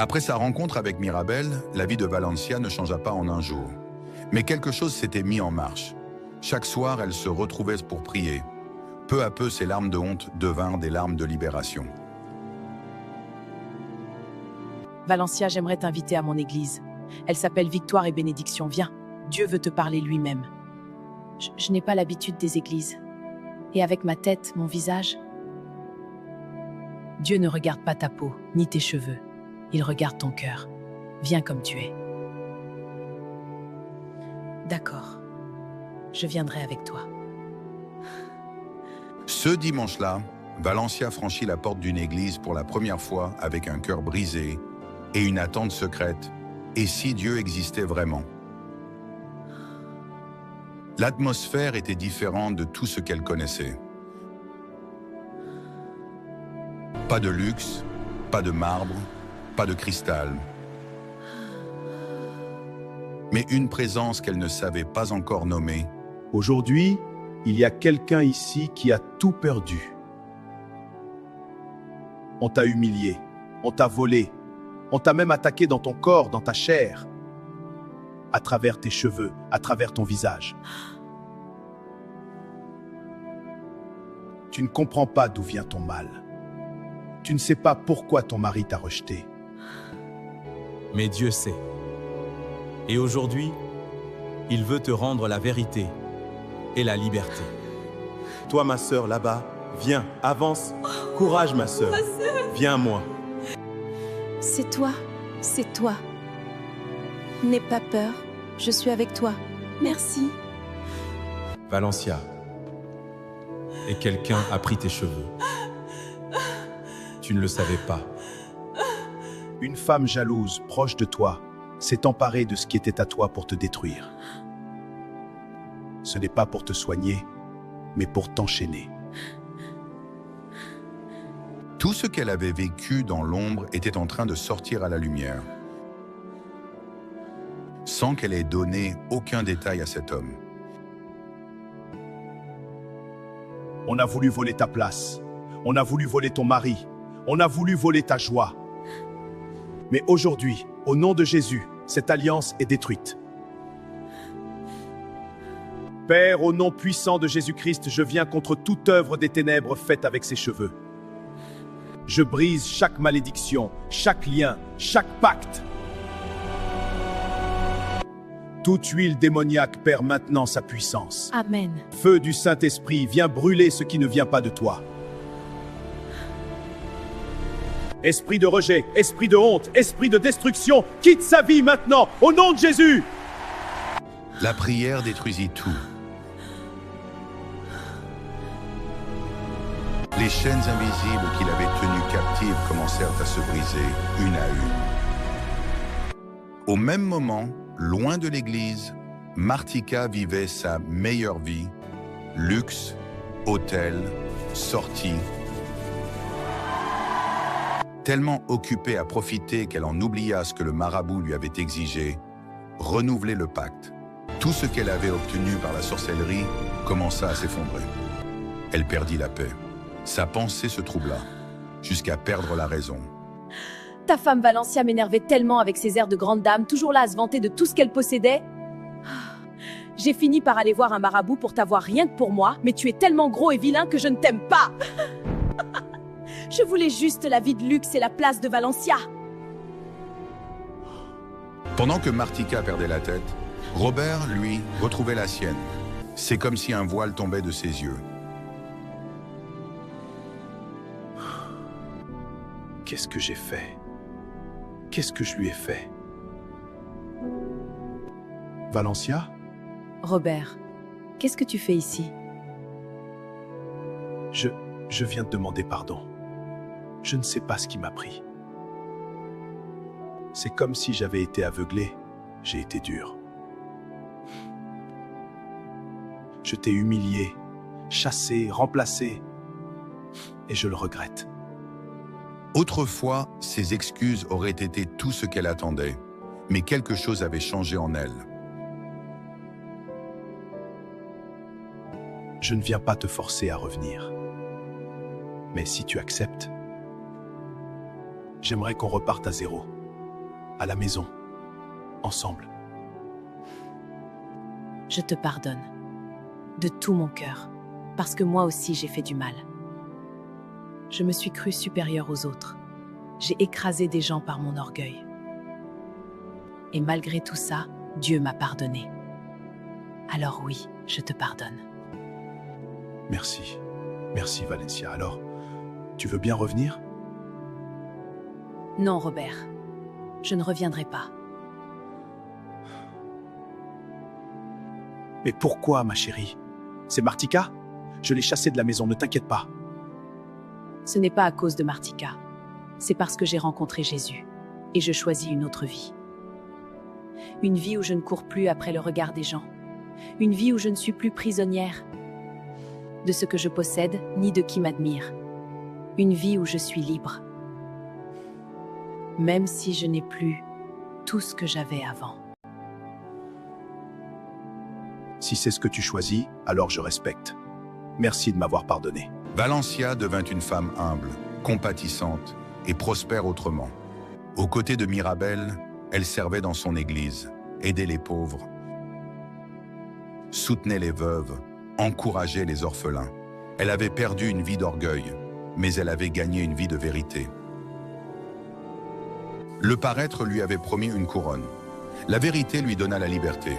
Après sa rencontre avec Mirabel, la vie de Valencia ne changea pas en un jour. Mais quelque chose s'était mis en marche. Chaque soir, elle se retrouvait pour prier. Peu à peu, ses larmes de honte devinrent des larmes de libération. Valencia, j'aimerais t'inviter à mon église. Elle s'appelle Victoire et Bénédiction. Viens, Dieu veut te parler lui-même. Je n'ai pas l'habitude des églises. Et avec ma tête, mon visage, Dieu ne regarde pas ta peau, ni tes cheveux. Il regarde ton cœur. Viens comme tu es. D'accord. Je viendrai avec toi. Ce dimanche-là, Valencia franchit la porte d'une église pour la première fois avec un cœur brisé et une attente secrète. Et si Dieu existait vraiment? L'atmosphère était différente de tout ce qu'elle connaissait. Pas de luxe, pas de marbre, pas de cristal. Mais une présence qu'elle ne savait pas encore nommer. Aujourd'hui, il y a quelqu'un ici qui a tout perdu. On t'a humilié, on t'a volé, on t'a même attaqué dans ton corps, dans ta chair, à travers tes cheveux, à travers ton visage. Tu ne comprends pas d'où vient ton mal. Tu ne sais pas pourquoi ton mari t'a rejeté. Mais Dieu sait. Et aujourd'hui, il veut te rendre la vérité et la liberté. Toi, ma sœur, là-bas, viens, avance. Courage, ma sœur. Viens à moi. C'est toi, c'est toi. N'aie pas peur, je suis avec toi. Merci. Valencia. Et quelqu'un a pris tes cheveux. Tu ne le savais pas. Une femme jalouse, proche de toi, s'est emparée de ce qui était à toi pour te détruire. Ce n'est pas pour te soigner, mais pour t'enchaîner. Tout ce qu'elle avait vécu dans l'ombre était en train de sortir à la lumière, sans qu'elle ait donné aucun détail à cet homme. On a voulu voler ta place, on a voulu voler ton mari, on a voulu voler ta joie. Mais aujourd'hui, au nom de Jésus, cette alliance est détruite. Père, au nom puissant de Jésus-Christ, je viens contre toute œuvre des ténèbres faite avec ses cheveux. Je brise chaque malédiction, chaque lien, chaque pacte. Toute huile démoniaque perd maintenant sa puissance. Amen. Feu du Saint-Esprit, viens brûler ce qui ne vient pas de toi. Esprit de rejet, esprit de honte, esprit de destruction, quitte sa vie maintenant, au nom de Jésus! La prière détruisit tout. Les chaînes invisibles qui l'avaient tenue captive commencèrent à se briser, une à une. Au même moment, loin de l'église, Martika vivait sa meilleure vie. Luxe, hôtel, sortie. Tellement occupée à profiter qu'elle en oublia ce que le marabout lui avait exigé, renouveler le pacte. Tout ce qu'elle avait obtenu par la sorcellerie commença à s'effondrer. Elle perdit la paix. Sa pensée se troubla, jusqu'à perdre la raison. Ta femme Valencia m'énervait tellement avec ses airs de grande dame, toujours là à se vanter de tout ce qu'elle possédait. J'ai fini par aller voir un marabout pour t'avoir rien que pour moi, mais tu es tellement gros et vilain que je ne t'aime pas. Je voulais juste la vie de luxe et la place de Valencia. Pendant que Martika perdait la tête, Robert, lui, retrouvait la sienne. C'est comme si un voile tombait de ses yeux. Qu'est-ce que j'ai fait? Qu'est-ce que je lui ai fait? Valencia? Robert, qu'est-ce que tu fais ici? Je viens de demander pardon. Je ne sais pas ce qui m'a pris. C'est comme si j'avais été aveuglé. J'ai été dur. Je t'ai humilié, chassé, remplacé. Et je le regrette. Autrefois, ses excuses auraient été tout ce qu'elle attendait, mais quelque chose avait changé en elle. Je ne viens pas te forcer à revenir. Mais si tu acceptes, j'aimerais qu'on reparte à zéro. à la maison, ensemble. Je te pardonne. De tout mon cœur. Parce que moi aussi j'ai fait du mal. Je me suis crue supérieure aux autres. J'ai écrasé des gens par mon orgueil. Et malgré tout ça, Dieu m'a pardonné. Alors oui, je te pardonne. Merci. Merci, Valencia. Alors, tu veux bien revenir? Non, Robert. Je ne reviendrai pas. Mais pourquoi, ma chérie? C'est Martika? Je l'ai chassée de la maison, ne t'inquiète pas. Ce n'est pas à cause de Martika. C'est parce que j'ai rencontré Jésus. Et je choisis une autre vie. Une vie où je ne cours plus après le regard des gens. Une vie où je ne suis plus prisonnière de ce que je possède, ni de qui m'admire. Une vie où je suis libre. Même si je n'ai plus tout ce que j'avais avant. Si c'est ce que tu choisis, alors je respecte. Merci de m'avoir pardonné. Valencia devint une femme humble, compatissante et prospère autrement. Aux côtés de Mirabel, elle servait dans son église, aidait les pauvres, soutenait les veuves, encourageait les orphelins. Elle avait perdu une vie d'orgueil, mais elle avait gagné une vie de vérité. Le paraître lui avait promis une couronne. La vérité lui donna la liberté.